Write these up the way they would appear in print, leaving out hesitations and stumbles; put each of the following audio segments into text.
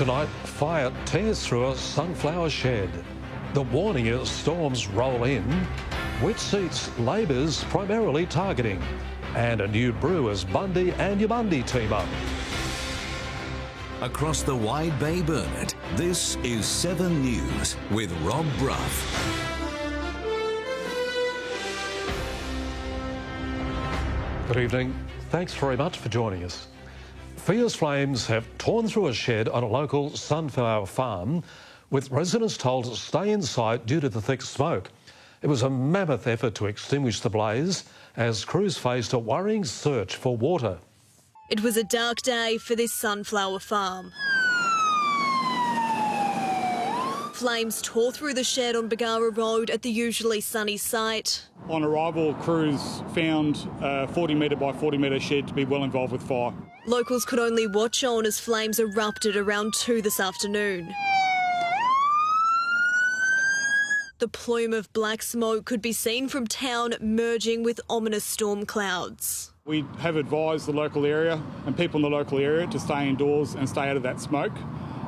Tonight, fire tears through a sunflower shed. The warning is storms roll in. Wet seats Labor's primarily targeting. And a new Brewers Bundy and Yamundi team up. Across the wide Bay Burnett, this is 7 News with Rob Brough. Good evening. Thanks very much for joining us. Fierce flames have torn through a shed on a local sunflower farm, with residents told to stay inside due to the thick smoke. It was a mammoth effort to extinguish the blaze as crews faced a worrying search for water. It was a dark day for this sunflower farm. Flames tore through the shed on Bulletin Road at the usually sunny site. On arrival, crews found a 40 metre by 40 metre shed to be well involved with fire. Locals could only watch on as flames erupted around 2 this afternoon. The plume of black smoke could be seen from town, merging with ominous storm clouds. We have advised the local area and people in the local area to stay indoors and stay out of that smoke.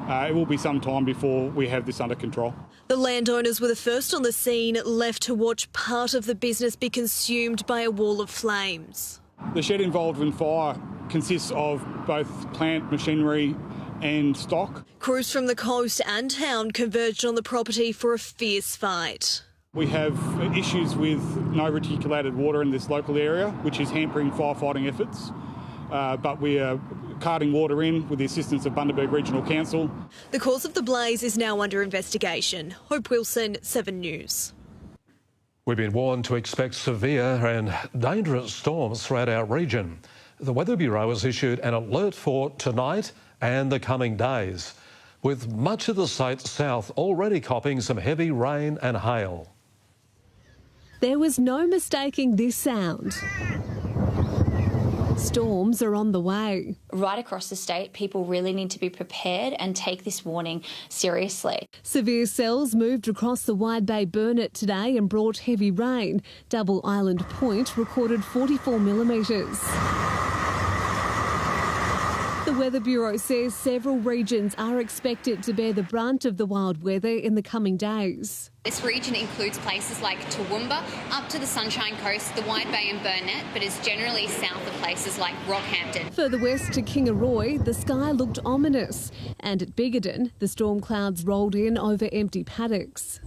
It will be some time before we have this under control. The landowners were the first on the scene, left to watch part of the business be consumed by a wall of flames. The shed involved in fire consists of both plant, machinery and stock. Crews from the coast and town converged on the property for a fierce fight. We have issues with no reticulated water in this local area, which is hampering firefighting efforts. But we are carting water in with the assistance of Bundaberg Regional Council. The cause of the blaze is now under investigation. Hope Wilson, 7 News. We've been warned to expect severe and dangerous storms throughout our region. The Weather Bureau has issued an alert for tonight and the coming days, with much of the state's south already copping some heavy rain and hail. There was no mistaking this sound. Storms are on the way. Right across the state, people really need to be prepared and take this warning seriously. Severe cells moved across the wide Bay Burnett today and brought heavy rain. Double Island Point recorded 44 millimetres. The Weather Bureau says several regions are expected to bear the brunt of the wild weather in the coming days. This region includes places like Toowoomba, up to the Sunshine Coast, the Wide Bay and Burnett, but is generally south of places like Rockhampton. Further west to Kingaroy, the sky looked ominous. And at Biggerdon, the storm clouds rolled in over empty paddocks.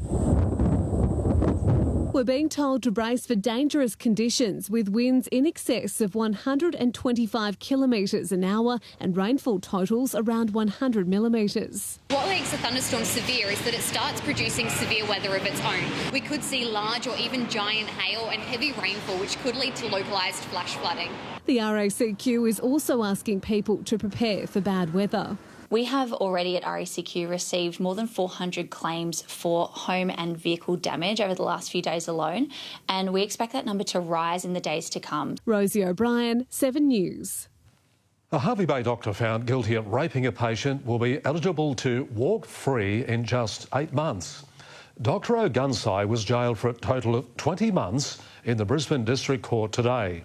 We're being told to brace for dangerous conditions with winds in excess of 125 kilometres an hour and rainfall totals around 100 millimetres. What makes a thunderstorm severe is that it starts producing severe weather of its own. We could see large or even giant hail and heavy rainfall, which could lead to localised flash flooding. The RACQ is also asking people to prepare for bad weather. We have already at RACQ received more than 400 claims for home and vehicle damage over the last few days alone, and we expect that number to rise in the days to come. Rosie O'Brien, 7 News. A Hervey Bay doctor found guilty of raping a patient will be eligible to walk free in just 8 months. Dr O'Gunsai was jailed for a total of 20 months in the Brisbane District Court today.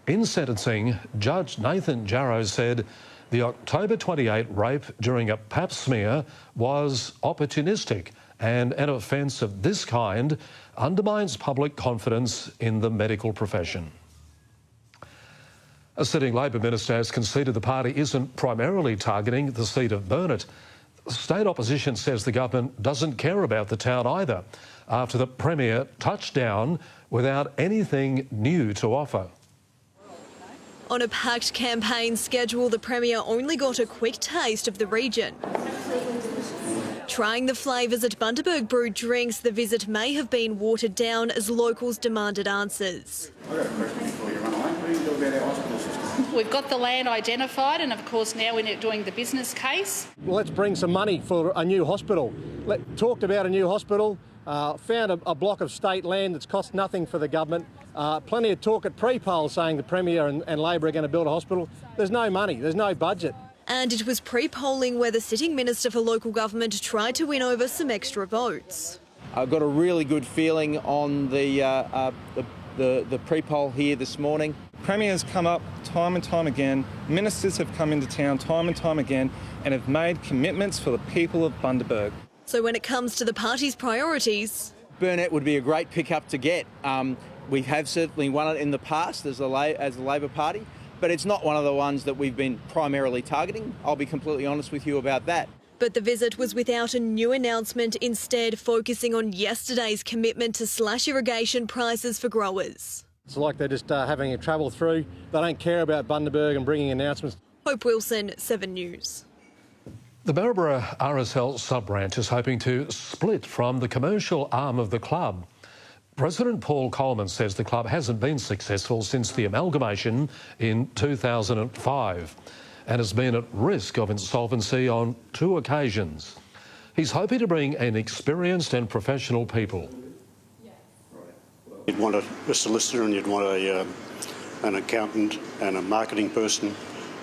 In sentencing, Judge Nathan Jarrow said the October 28 rape during a pap smear was opportunistic, and an offence of this kind undermines public confidence in the medical profession. A sitting Labor minister has conceded the party isn't primarily targeting the seat of Burnett. State opposition says the government doesn't care about the town either, after the Premier touched down without anything new to offer. On a packed campaign schedule, the Premier only got a quick taste of the region. Trying the flavours at Bundaberg brewed drinks, the visit may have been watered down as locals demanded answers. I've got a question for you, Runaway. What do you do about our hospital system? We've got the land identified and, of course, now we're doing the business case. Well, let's bring some money for a new hospital. Talked about a new hospital, found a block of state land that's cost nothing for the government. Plenty of talk at pre-poll saying the Premier and Labor are going to build a hospital. There's no money, there's no budget. And it was pre-polling where the sitting Minister for Local Government tried to win over some extra votes. I've got a really good feeling on the pre-poll here this morning. Premier's come up time and time again. Ministers have come into town time and time again and have made commitments for the people of Bundaberg. So when it comes to the party's priorities, Burnett would be a great pickup to get. We have certainly won it in the past as the Labor Party, but it's not one of the ones that we've been primarily targeting. I'll be completely honest with you about that. but the visit was without a new announcement, instead focusing on yesterday's commitment to slash irrigation prices for growers. It's like they're just having a travel through. They don't care about Bundaberg and bringing announcements. Hope Wilson, 7 News. The Maryborough RSL sub-branch is hoping to split from the commercial arm of the club. President Paul Coleman says the club hasn't been successful since the amalgamation in 2005 and has been at risk of insolvency on 2 occasions. He's hoping to bring in experienced and professional people. You'd want a solicitor and you'd want an accountant and a marketing person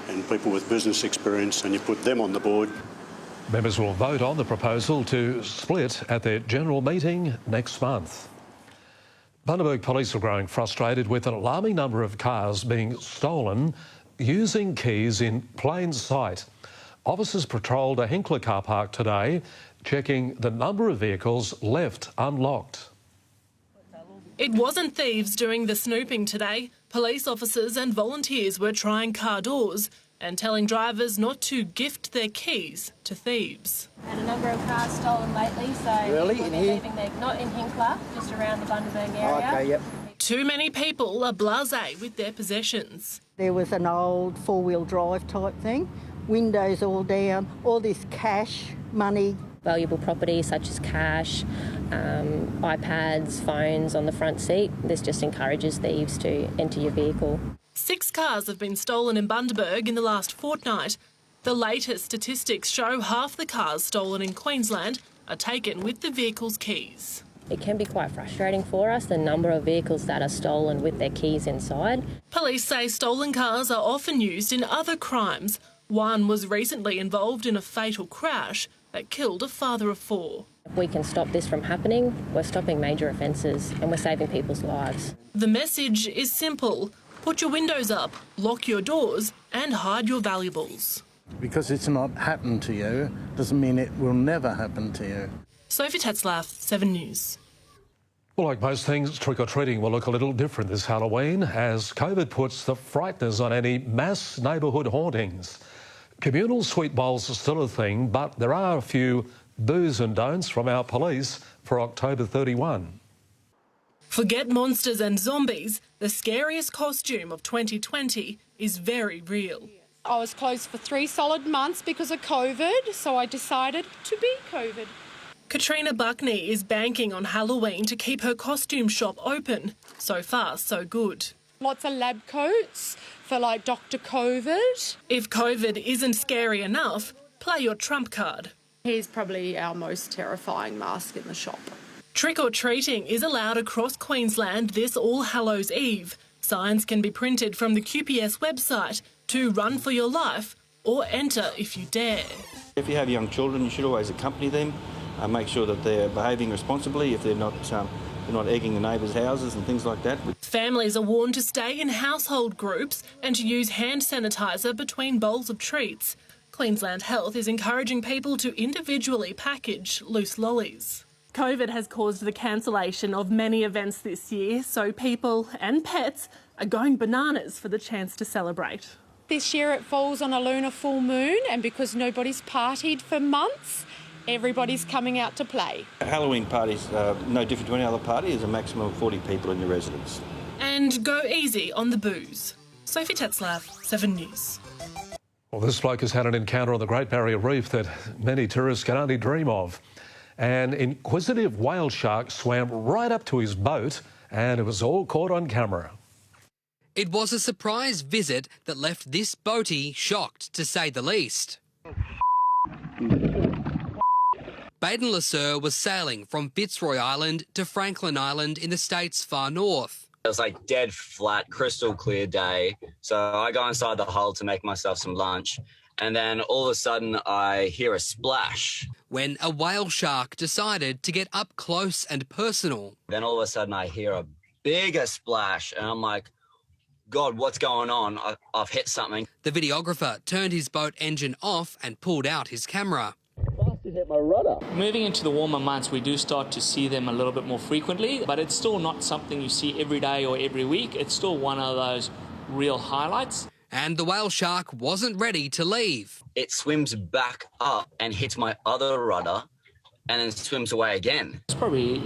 and people with business experience, and you put them on the board. Members will vote on the proposal to split at their general meeting next month. Bundaberg police are growing frustrated with an alarming number of cars being stolen using keys in plain sight. Officers patrolled a Hinkler car park today, checking the number of vehicles left unlocked. It wasn't thieves doing the snooping today. Police officers and volunteers were trying car doors and telling drivers not to gift their keys to thieves. Had a number of cars stolen lately, so really? In here? Not in Hinkler, just around the Bundaberg area. Okay, yep. Too many people are blasé with their possessions. There was an old 4-wheel drive type thing, windows all down, all this cash, money. Valuable property such as cash, iPads, phones on the front seat. This just encourages thieves to enter your vehicle. 6 cars have been stolen in Bundaberg in the last fortnight. The latest statistics show half the cars stolen in Queensland are taken with the vehicle's keys. It can be quite frustrating for us, the number of vehicles that are stolen with their keys inside. Police say stolen cars are often used in other crimes. One was recently involved in a fatal crash that killed a father of 4. If we can stop this from happening, we're stopping major offences and we're saving people's lives. The message is simple. Put your windows up, lock your doors and hide your valuables. Because it's not happened to you doesn't mean it will never happen to you. Sophie Tetzlaff, 7 News. Well, like most things, trick-or-treating will look a little different this Halloween as COVID puts the frighteners on any mass neighbourhood hauntings. Communal sweet bowls are still a thing, but there are a few do's and don'ts from our police for October 31. Forget monsters and zombies. The scariest costume of 2020 is very real. I was closed for 3 solid months because of COVID, so I decided to be COVID. Katrina Buckney is banking on Halloween to keep her costume shop open. So far, so good. Lots of lab coats for like Dr. COVID. If COVID isn't scary enough, play your trump card. He's probably our most terrifying mask in the shop. Trick-or-treating is allowed across Queensland this All Hallows Eve. Signs can be printed from the QPS website to run for your life or enter if you dare. If you have young children, you should always accompany them. Make sure that they're behaving responsibly if they're not egging the neighbours' houses and things like that. Families are warned to stay in household groups and to use hand sanitizer between bowls of treats. Queensland Health is encouraging people to individually package loose lollies. COVID has caused the cancellation of many events this year, so people and pets are going bananas for the chance to celebrate. This year it falls on a lunar full moon, and because nobody's partied for months, everybody's coming out to play. Halloween parties are no different to any other party. There's a maximum of 40 people in your residence. And go easy on the booze. Sophie Tetzlaff, 7 News. Well, this bloke has had an encounter on the Great Barrier Reef that many tourists can only dream of. An inquisitive whale shark swam right up to his boat and it was all caught on camera. It was a surprise visit that left this boatie shocked, to say the least. Baden Lasser was sailing from Fitzroy Island to Franklin Island in the state's far north. It was like dead flat, crystal clear day. So I go inside the hull to make myself some lunch. And then all of a sudden I hear a splash. When a whale shark decided to get up close and personal. Then all of a sudden I hear a bigger splash and I'm like, God, what's going on? I've hit something. The videographer turned his boat engine off and pulled out his camera. Hit my rudder. Moving into the warmer months, we do start to see them a little bit more frequently, but it's still not something you see every day or every week. It's still one of those real highlights. And the whale shark wasn't ready to leave. It swims back up and hits my other rudder and then swims away again. It's probably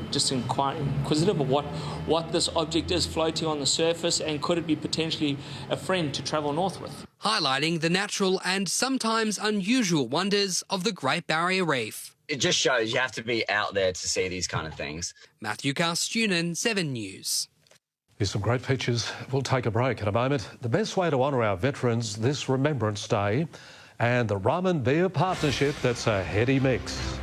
just inquisitive of what this object is floating on the surface, and could it be potentially a friend to travel north with. Highlighting the natural and sometimes unusual wonders of the Great Barrier Reef. It just shows you have to be out there to see these kind of things. Matthew Carstunen, 7 News. Here's some great pictures. We'll take a break in a moment. The best way to honour our veterans this Remembrance Day, and the rum and beer partnership that's a heady mix.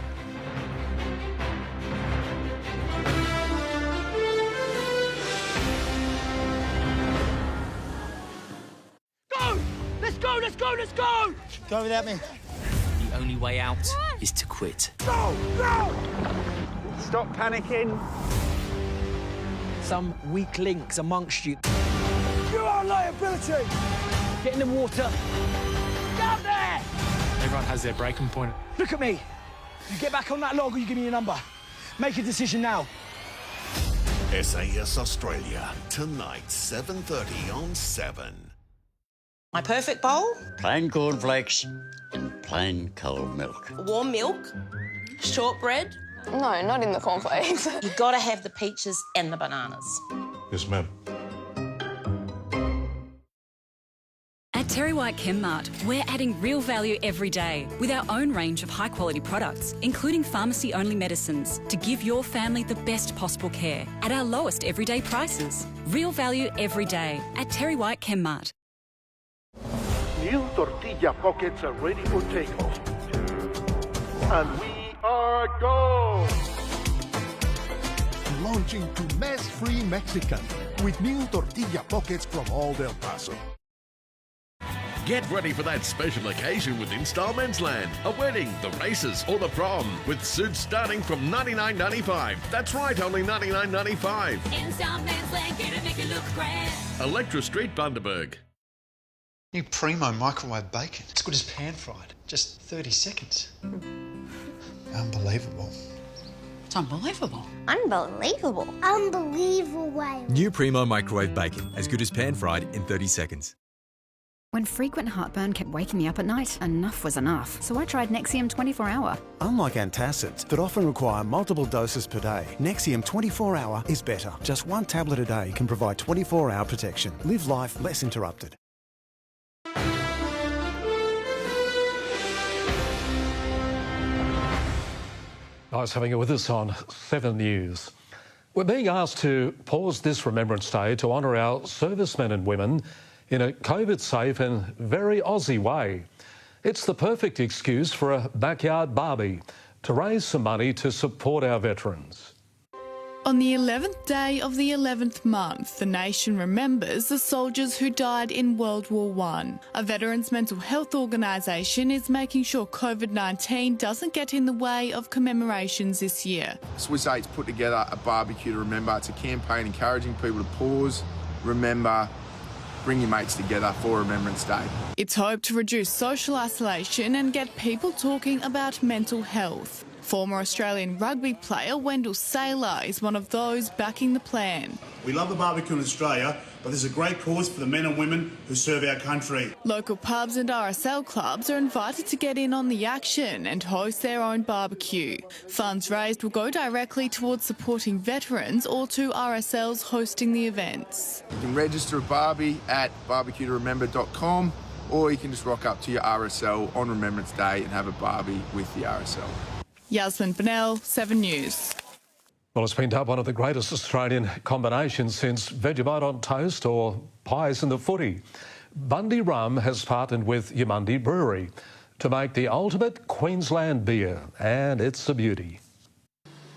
Let's go! Go without me. The only way out is to quit. Go! Stop panicking. Some weak links amongst you. You are a liability! Get in the water. Down there! Everyone has their breaking point. Look at me. You get back on that log or you give me your number. Make a decision now. SAS Australia, tonight, 7:30 on 7. My perfect bowl? Plain cornflakes and plain cold milk. Warm milk? Shortbread? No, not in the cornflakes. You gotta have the peaches and the bananas. Yes, ma'am. At Terry White Chemmart, we're adding real value every day with our own range of high-quality products, including pharmacy-only medicines, to give your family the best possible care at our lowest everyday prices. Real value every day at Terry White Chemmart. New tortilla pockets are ready for takeoff. And we are go! Launching to mess-free Mexican with new tortilla pockets from Old El Paso. Get ready for that special occasion with Installments Land. A wedding, the races, or the prom, with suits starting from $99.95. That's right, only $99.95. Installments Land, get it, make it look grand. Electra Street, Bundaberg. New Primo microwave bacon. It's good as pan fried. Just 30 seconds. Unbelievable. It's unbelievable. Unbelievable. Unbelievable. New Primo microwave bacon. As good as pan fried in 30 seconds. When frequent heartburn kept waking me up at night, enough was enough. So I tried Nexium 24-hour. Unlike antacids that often require multiple doses per day, Nexium 24-hour is better. Just one tablet a day can provide 24-hour protection. Live life less interrupted. Nice having you with us on 7 News. We're being asked to pause this Remembrance Day to honour our servicemen and women in a COVID-safe and very Aussie way. It's the perfect excuse for a backyard barbie to raise some money to support our veterans. On the 11th day of the 11th month, the nation remembers the soldiers who died in World War I. A veterans' mental health organisation is making sure COVID-19 doesn't get in the way of commemorations this year. Swiss 8's put together a barbecue to remember. It's a campaign encouraging people to pause, remember, bring your mates together for Remembrance Day. It's hoped to reduce social isolation and get people talking about mental health. Former Australian rugby player Wendell Saylor is one of those backing the plan. We love the barbecue in Australia, but there's a great cause for the men and women who serve our country. Local pubs and RSL clubs are invited to get in on the action and host their own barbecue. Funds raised will go directly towards supporting veterans or to RSLs hosting the events. You can register a barbie at barbecue2remember.com, or you can just rock up to your RSL on Remembrance Day and have a barbie with the RSL. Gismond, 7 News. Well, it's been dubbed one of the greatest Australian combinations since Vegemite on toast or pies in the footy. Bundy Rum has partnered with Yumundi Brewery to make the ultimate Queensland beer, and it's a beauty.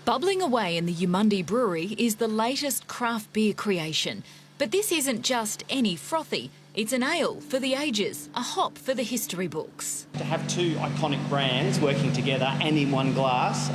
Bubbling away in the Yumundi Brewery is the latest craft beer creation. But this isn't just any frothy. It's an ale for the ages, a hop for the history books. To have two iconic brands working together and in one glass,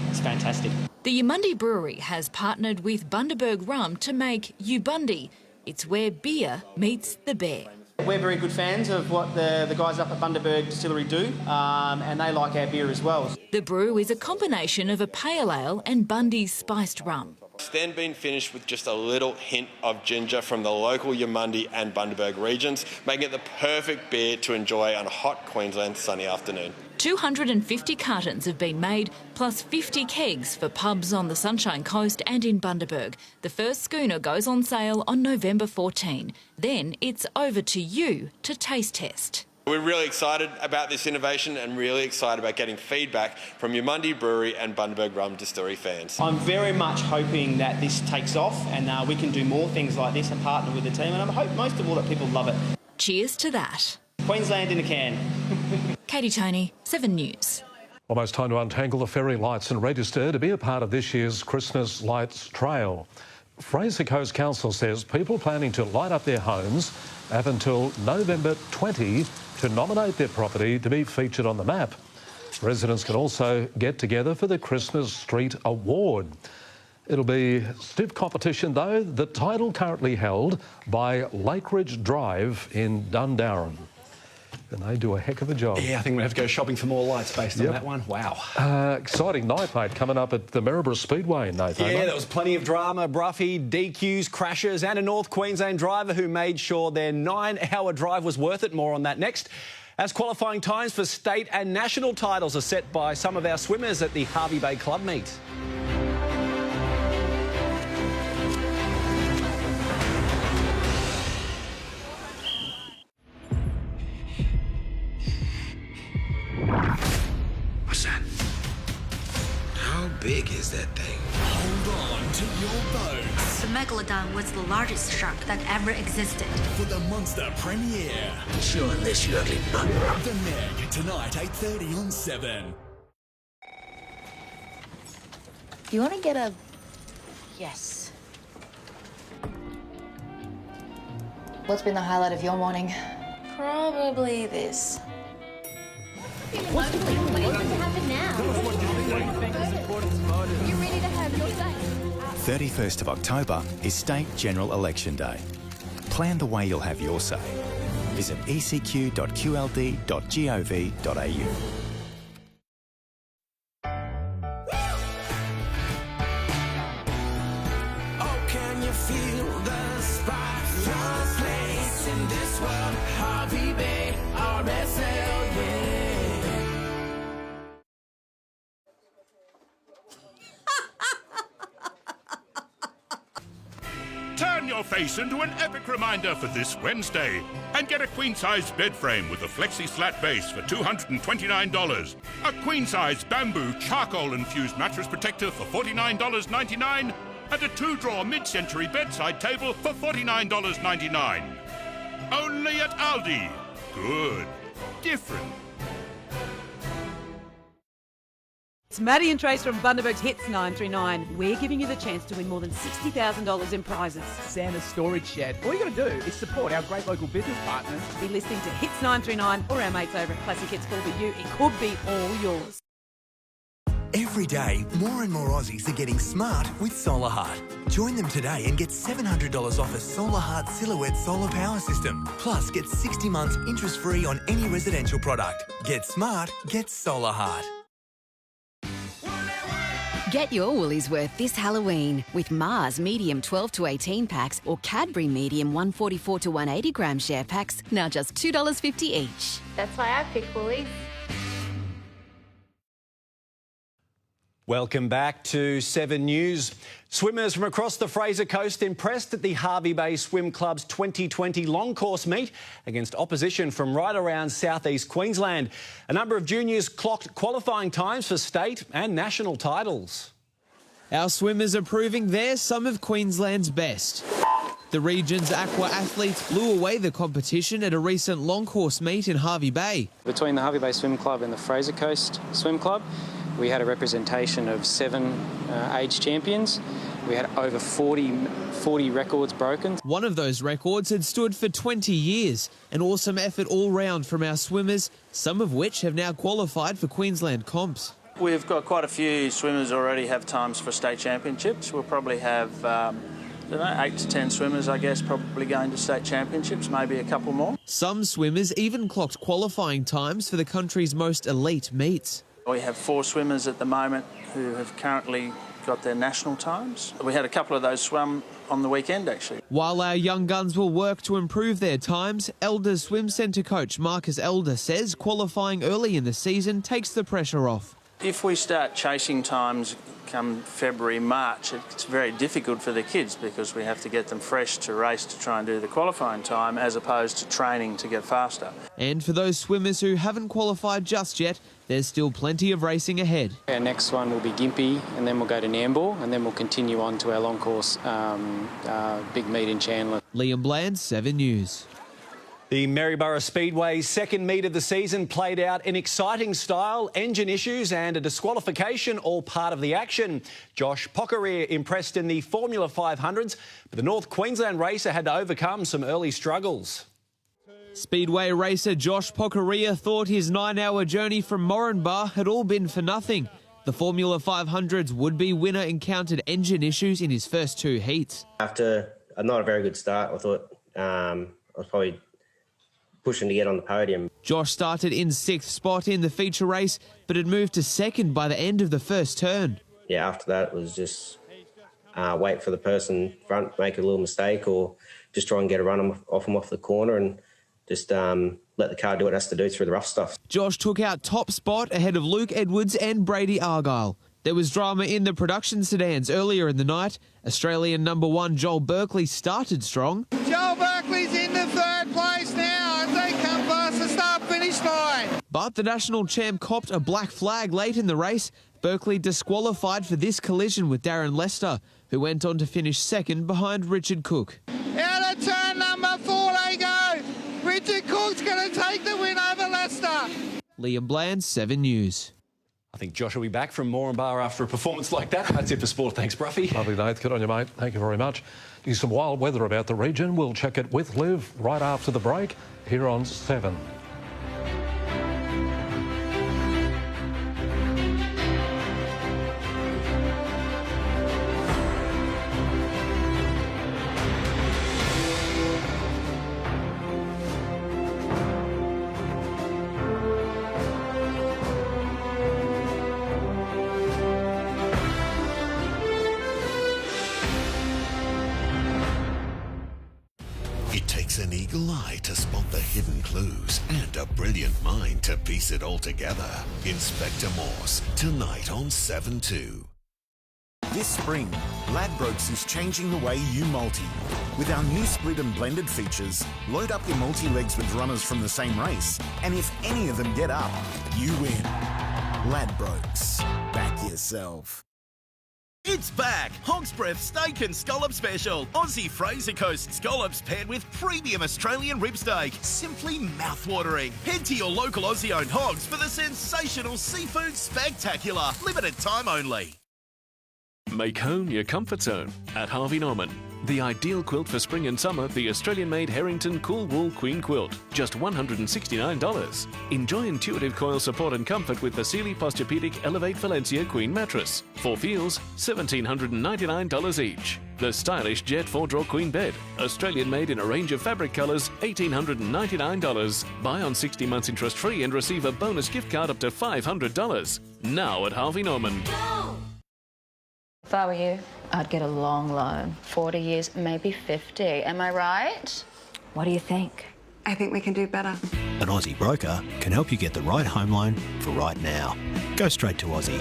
it's fantastic. The Yumundi Brewery has partnered with Bundaberg Rum to make Yubundi. It's where beer meets the bear. We're very good fans of what the guys up at Bundaberg Distillery do, and they like our beer as well. The brew is a combination of a pale ale and Bundy's spiced rum. It's then been finished with just a little hint of ginger from the local Yamundi and Bundaberg regions, making it the perfect beer to enjoy on a hot Queensland sunny afternoon. 250 cartons have been made, plus 50 kegs for pubs on the Sunshine Coast and in Bundaberg. The first schooner goes on sale on November 14. Then it's over to you to taste test. We're really excited about this innovation and really excited about getting feedback from Yamundi Brewery and Bundaberg Rum Distillery fans. I'm very much hoping that this takes off and we can do more things like this and partner with the team, and I hope most of all that people love it. Cheers to that. Queensland in a can. Katie Toney, 7 News. Almost time to untangle the fairy lights and register to be a part of this year's Christmas Lights Trail. Fraser Coast Council says people planning to light up their homes have until November 20 to nominate their property to be featured on the map. Residents can also get together for the Christmas Street Award. It'll be stiff competition though, the title currently held by Lakeridge Drive in Dundarren. And they do a heck of a job. Yeah, I think we'll have to go shopping for more lights based on that one. Wow. Exciting night, mate, coming up at the Maryborough Speedway, Nathan. Yeah, there was plenty of drama, Broughy, DQs, crashes and a North Queensland driver who made sure their 9-hour drive was worth it. More on that next. As qualifying times for state and national titles are set by some of our swimmers at the Hervey Bay Club meet. What's that? How big is that thing? Hold on to your boats. The Megalodon was the largest shark that ever existed. For the Monster premiere. Sure, unless you ugly butt. The Meg, tonight, 8:30 on 7. You want to get a... Yes. What's been the highlight of your morning? Probably this. What's going to happen now? You ready to have your say? 31st of October is State General Election Day. Plan the way you'll have your say. Visit ecq.qld.gov.au. Oh, can you feel the spark? Your place in this world. Hervey Bay, RSL, yeah. Turn your face into an epic reminder for this Wednesday and get a queen-size bed frame with a flexi-slat base for $229, a queen-size bamboo charcoal-infused mattress protector for $49.99, and a 2-drawer mid-century bedside table for $49.99. Only at Aldi. Good. Different. It's Maddie and Trace from Bundaberg's Hits 939. We're giving you the chance to win more than $60,000 in prizes. Santa's Storage Shed. All you got to do is support our great local business partners. Be listening to Hits 939 or our mates over at Classic Hits Call For You. It could be all yours. Every day, more and more Aussies are getting smart with Solar Heart. Join them today and get $700 off a Solar Heart Silhouette solar power system. Plus, get 60 months interest-free on any residential product. Get smart, get Solar Heart. Get your Woolies worth this Halloween with Mars medium 12 to 18 packs or Cadbury medium 144 to 180 gram share packs, now just $2.50 each. That's why I pick Woolies. Welcome back to 7 News. Swimmers from across the Fraser Coast impressed at the Hervey Bay Swim Club's 2020 long course meet against opposition from right around southeast Queensland. A number of juniors clocked qualifying times for state and national titles. Our swimmers are proving they're some of Queensland's best. The region's aqua athletes blew away the competition at a recent long course meet in Hervey Bay. Between the Hervey Bay Swim Club and the Fraser Coast Swim Club, we had a representation of 7 age champions. We had over 40 records broken. One of those records had stood for 20 years. An awesome effort all round from our swimmers, some of which have now qualified for Queensland comps. We've got quite a few swimmers already have times for state championships. We'll probably have I don't know, 8 to 10 swimmers, I guess, probably going to state championships, maybe a couple more. Some swimmers even clocked qualifying times for the country's most elite meets. We have 4 swimmers at the moment who have currently got their national times. We had a couple of those swum on the weekend, actually. While our young guns will work to improve their times, Elder's Swim Centre coach Marcus Elder says qualifying early in the season takes the pressure off. If we start chasing times come February, March, it's very difficult for the kids because we have to get them fresh to race to try and do the qualifying time as opposed to training to get faster. And for those swimmers who haven't qualified just yet, there's still plenty of racing ahead. Our next one will be Gympie, and then we'll go to Nambour, and then we'll continue on to our long course big meet in Chandler. Liam Bland, 7 News. The Maryborough Speedway's second meet of the season played out in exciting style, engine issues and a disqualification all part of the action. Josh Pocareer impressed in the Formula 500s, but the North Queensland racer had to overcome some early struggles. Speedway racer Josh Pocareer thought his 9-hour journey from Moranbah had all been for nothing. The Formula 500's would-be winner encountered engine issues in his first 2 heats. After not a very good start, I thought I was probably pushing to get on the podium. Josh started in 6th spot in the feature race, but had moved to 2nd by the end of the first turn. Yeah, after that it was just wait for the person front, make a little mistake, or just try and get a run off them off the corner and just let the car do what it has to do through the rough stuff. Josh took out top spot ahead of Luke Edwards and Brady Argyle. There was drama in the production sedans earlier in the night. Australian #1 Joel Berkeley started strong. Joel Berkeley's in the 3rd place now as they come past the start-finish line. But the national champ copped a black flag late in the race. Berkeley disqualified for this collision with Darren Lester, who went on to finish 2nd behind Richard Cook. Out of turn number 4 they go. Richard Cook's going to take the win over Lester. Liam Bland, 7 News. I think Josh will be back from Moranbah after a performance like that. That's it for sport. Thanks, Bruffy. Lovely, Nath. Good on you, mate. Thank you very much. There's some wild weather about the region. We'll check it with Liv right after the break here on 7. An eagle eye to spot the hidden clues and a brilliant mind to piece it all together. Inspector Morse, tonight on 7/2. This spring, Ladbrokes is changing the way you multi. With our new split and blended features, load up your multi-legs with runners from the same race, and if any of them get up, you win. Ladbrokes. Back yourself. It's back! Hog's Breath Steak and Scallop Special. Aussie Fraser Coast scallops paired with premium Australian rib steak. Simply mouthwatering. Head to your local Aussie-owned Hogs for the sensational seafood spectacular. Limited time only. Make home your comfort zone at Harvey Norman. The ideal quilt for spring and summer, the Australian-made Harrington Cool Wool Queen Quilt, just $169. Enjoy intuitive coil support and comfort with the Sealy Posturepedic Elevate Valencia Queen Mattress. 4 feels, $1,799 each. The stylish Jet 4-drawer Queen Bed, Australian-made in a range of fabric colours, $1,899. Buy on 60 months interest-free and receive a bonus gift card up to $500. Now at Harvey Norman. If I were you, I'd get a long loan. 40 years, maybe 50. Am I right? What do you think? I think we can do better. An Aussie broker can help you get the right home loan for right now. Go straight to Aussie.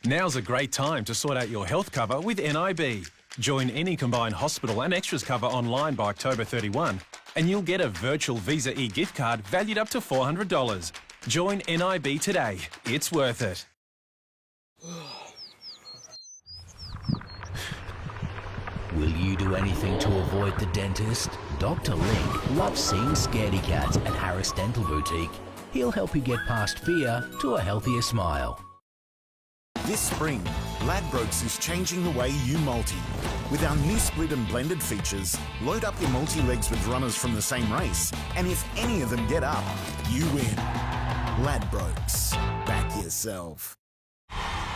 Now's a great time to sort out your health cover with NIB. Join any combined hospital and extras cover online by October 31 and you'll get a virtual Visa e-gift card valued up to $400. Join NIB today. It's worth it. Will you do anything to avoid the dentist? Dr. Link loves seeing scaredy cats at Harris Dental Boutique. He'll help you get past fear to a healthier smile. This spring, Ladbrokes is changing the way you multi. With our new split and blended features, load up your multi-legs with runners from the same race, and if any of them get up, you win. Ladbrokes. Back yourself.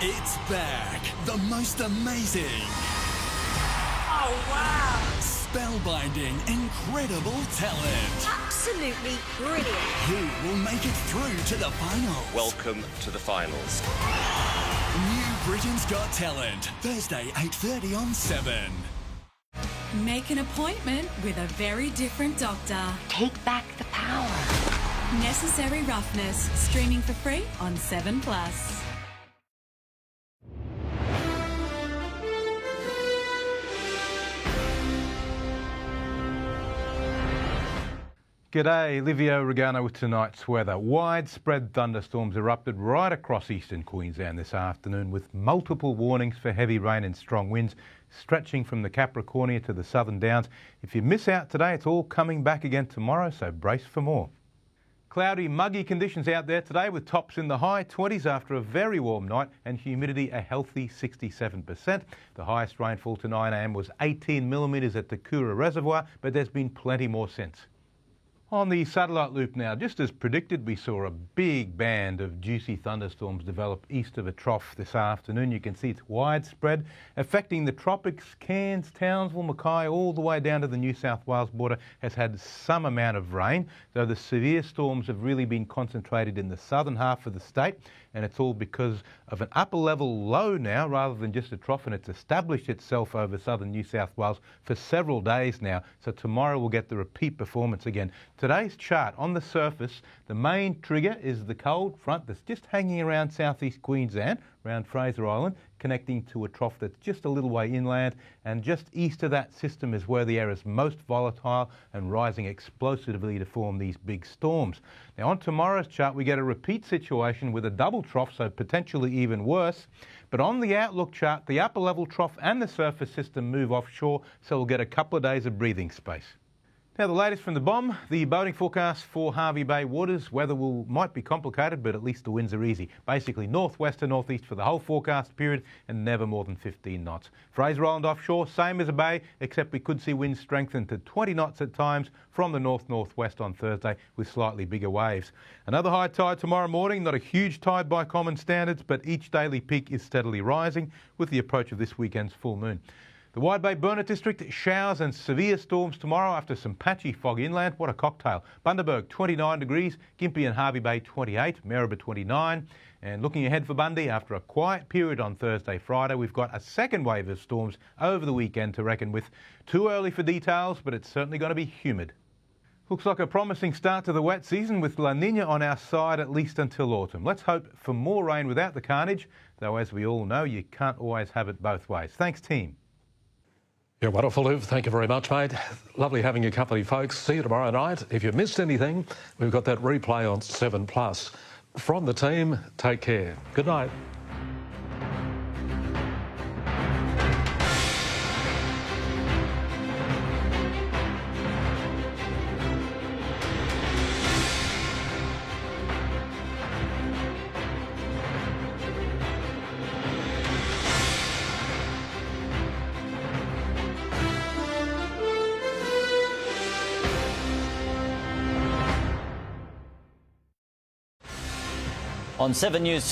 It's back. The most amazing. Oh, wow. Spellbinding, incredible talent. Absolutely brilliant. Who will make it through to the finals? Welcome to the finals. New Britain's Got Talent. Thursday, 8:30 on 7. Make an appointment with a very different doctor. Take back the power. Necessary Roughness. Streaming for free on 7+. G'day, Livio Regano with tonight's weather. Widespread thunderstorms erupted right across eastern Queensland this afternoon with multiple warnings for heavy rain and strong winds stretching from the Capricornia to the Southern Downs. If you miss out today, it's all coming back again tomorrow, so brace for more. Cloudy, muggy conditions out there today with tops in the high 20s after a very warm night and humidity a healthy 67%. The highest rainfall to 9 a.m. was 18 millimetres at the Kura Reservoir, but there's been plenty more since. On the satellite loop now, just as predicted, we saw a big band of juicy thunderstorms develop east of a trough this afternoon. You can see it's widespread, affecting the tropics. Cairns, Townsville, Mackay, all the way down to the New South Wales border has had some amount of rain, though the severe storms have really been concentrated in the southern half of the state, and it's all because of an upper level low now rather than just a trough, and it's established itself over southern New South Wales for several days now. So tomorrow we'll get the repeat performance again. Today's chart, on the surface, the main trigger is the cold front that's just hanging around southeast Queensland, around Fraser Island, connecting to a trough that's just a little way inland, and just east of that system is where the air is most volatile and rising explosively to form these big storms. Now on tomorrow's chart we get a repeat situation with a double trough, so potentially even worse. But on the outlook chart, the upper level trough and the surface system move offshore, so we'll get a couple of days of breathing space. Now the latest from the BOM, the boating forecast for Hervey Bay waters. Weather might be complicated, but at least the winds are easy. Basically northwest to northeast for the whole forecast period and never more than 15 knots. Fraser Island offshore, same as a bay, except we could see winds strengthen to 20 knots at times from the north-northwest on Thursday with slightly bigger waves. Another high tide tomorrow morning, not a huge tide by common standards, but each daily peak is steadily rising with the approach of this weekend's full moon. The Wide Bay Burnett district, showers and severe storms tomorrow after some patchy fog inland. What a cocktail. Bundaberg 29 degrees, Gympie and Hervey Bay 28, Maribor 29. And looking ahead for Bundy, after a quiet period on Thursday, Friday, we've got a second wave of storms over the weekend to reckon with. Too early for details, but it's certainly going to be humid. Looks like a promising start to the wet season with La Nina on our side at least until autumn. Let's hope for more rain without the carnage, though as we all know, you can't always have it both ways. Thanks, team. Yeah, wonderful, Liv. Thank you very much, mate. Lovely having your company, folks. See you tomorrow night. If you missed anything, we've got that replay on 7+. From the team, take care. Good night. On 7 News.